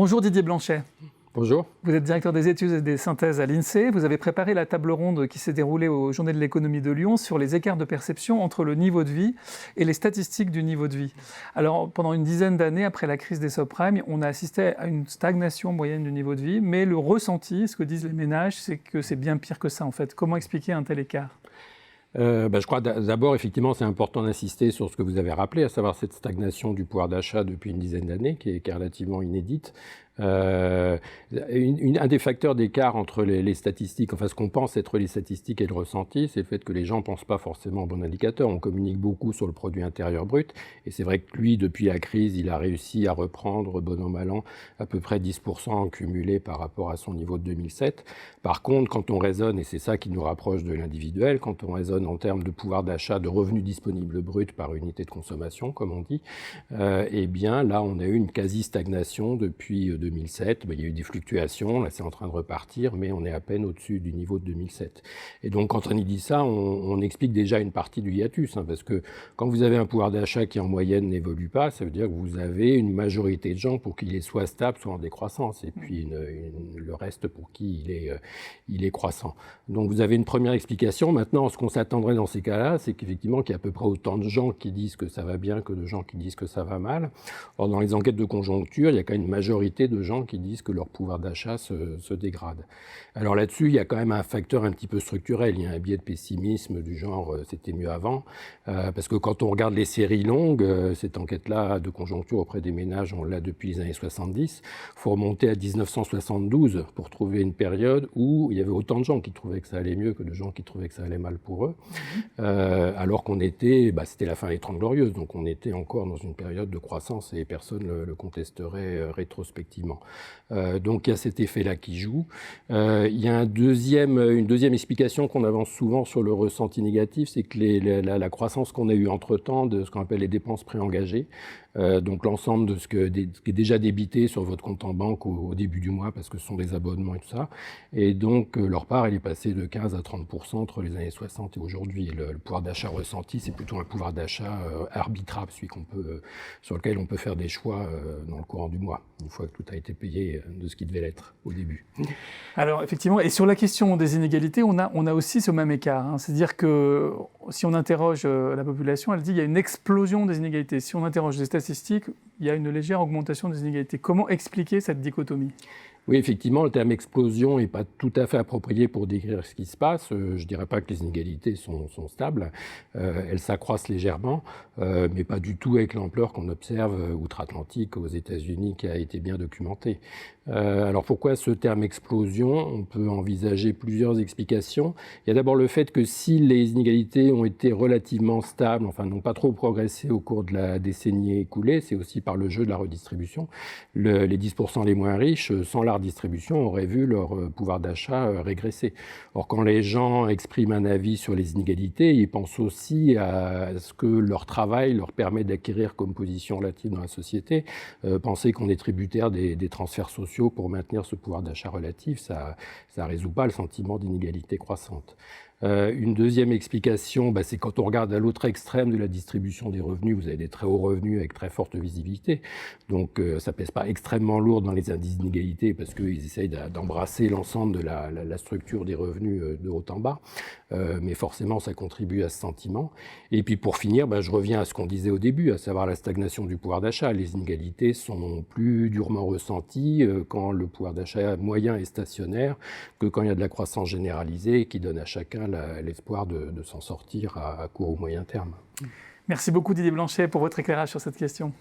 Bonjour Didier Blanchet. Bonjour. Vous êtes directeur des études et des synthèses à l'INSEE. Vous avez préparé la table ronde qui s'est déroulée aux Journées de l'économie de Lyon sur les écarts de perception entre le niveau de vie et les statistiques du niveau de vie. Alors, pendant une dizaine d'années, après la crise des subprimes, on a assisté à une stagnation moyenne du niveau de vie, mais le ressenti, ce que disent les ménages, c'est que c'est bien pire que ça en fait. Comment expliquer un tel écart ? Je crois d'abord, effectivement, c'est important d'insister sur ce que vous avez rappelé, à savoir cette stagnation du pouvoir d'achat depuis une dizaine d'années, qui est relativement inédite. Un des facteurs d'écart entre les statistiques, enfin ce qu'on pense être les statistiques et le ressenti, c'est le fait que les gens ne pensent pas forcément au bon indicateur. On communique beaucoup sur le produit intérieur brut, et c'est vrai que lui, depuis la crise, il a réussi à reprendre, bon an mal an, à peu près 10% cumulé par rapport à son niveau de 2007. Par contre, quand on raisonne, et c'est ça qui nous rapproche de l'individuel, quand on raisonne en termes de pouvoir d'achat, de revenus disponibles bruts par unité de consommation, comme on dit, eh bien là, on a eu une quasi-stagnation depuis 2007, il y a eu des fluctuations, là c'est en train de repartir, mais on est à peine au-dessus du niveau de 2007. Et donc quand on y dit ça, on explique déjà une partie du hiatus, parce que quand vous avez un pouvoir d'achat qui en moyenne n'évolue pas, ça veut dire que vous avez une majorité de gens pour qu'il est soit stable, soit en décroissance, et puis le reste pour qui il est croissant. Donc vous avez une première explication. Maintenant, ce qu'on s'attendrait dans ces cas-là, c'est qu'effectivement qu'il y a à peu près autant de gens qui disent que ça va bien que de gens qui disent que ça va mal. Or, dans les enquêtes de conjoncture, il y a quand même une majorité de gens qui disent que leur pouvoir d'achat se dégrade. Alors là-dessus, il y a quand même un facteur un petit peu structurel. Il y a un biais de pessimisme du genre c'était mieux avant. Parce que quand on regarde les séries longues, cette enquête-là de conjoncture auprès des ménages, on l'a depuis les années 70. Il faut remonter à 1972 pour trouver une période où il y avait autant de gens qui trouvaient que ça allait mieux que de gens qui trouvaient que ça allait mal pour eux. Alors qu'on était, c'était la fin des 30 Glorieuses, donc on était encore dans une période de croissance et personne ne le contesterait rétrospectivement. Donc il y a cet effet-là qui joue. Il y a une deuxième explication qu'on avance souvent sur le ressenti négatif, c'est que la croissance qu'on a eue entre-temps de ce qu'on appelle les dépenses préengagées, donc l'ensemble de ce qui est déjà débité sur votre compte en banque au début du mois, parce que ce sont des abonnements et tout ça. Et donc leur part, elle est passée de 15 à 30% entre les années 60 et aujourd'hui. Le pouvoir d'achat ressenti, c'est plutôt un pouvoir d'achat arbitrable, sur lequel on peut faire des choix dans le courant du mois, une fois que tout a été payé de ce qui devait l'être au début. Alors effectivement, et sur la question des inégalités, on a aussi ce même écart. C'est-à-dire que si on interroge la population, elle dit qu'il y a une explosion des inégalités. Si on interroge les statistiques, il y a une légère augmentation des inégalités. Comment expliquer cette dichotomie ? Oui, effectivement, le terme explosion n'est pas tout à fait approprié pour décrire ce qui se passe. Je ne dirais pas que les inégalités sont stables. Elles s'accroissent légèrement, mais pas du tout avec l'ampleur qu'on observe outre-Atlantique aux États-Unis, qui a été bien documentée. Alors pourquoi ce terme explosion ? On peut envisager plusieurs explications. Il y a d'abord le fait que si les inégalités ont été relativement stables, enfin n'ont pas trop progressé au cours de la décennie écoulée, c'est aussi par le jeu de la redistribution. Les 10% les moins riches, sans la redistribution, auraient vu leur pouvoir d'achat régresser. Or, quand les gens expriment un avis sur les inégalités, ils pensent aussi à ce que leur travail leur permet d'acquérir comme position relative dans la société. Penser qu'on est tributaire des transferts sociaux pour maintenir ce pouvoir d'achat relatif, ça ne résout pas le sentiment d'inégalité croissante. Une deuxième explication, c'est quand on regarde à l'autre extrême de la distribution des revenus, vous avez des très hauts revenus avec très forte visibilité. Donc ça ne pèse pas extrêmement lourd dans les indices d'inégalité parce qu'ils essayent d'embrasser l'ensemble de la structure des revenus de haut en bas. Mais forcément, ça contribue à ce sentiment. Et puis pour finir, je reviens à ce qu'on disait au début, à savoir la stagnation du pouvoir d'achat. Les inégalités sont plus durement ressenties quand le pouvoir d'achat moyen est stationnaire que quand il y a de la croissance généralisée qui donne à chacun l'espoir de s'en sortir à court ou moyen terme. Merci beaucoup Didier Blanchet pour votre éclairage sur cette question.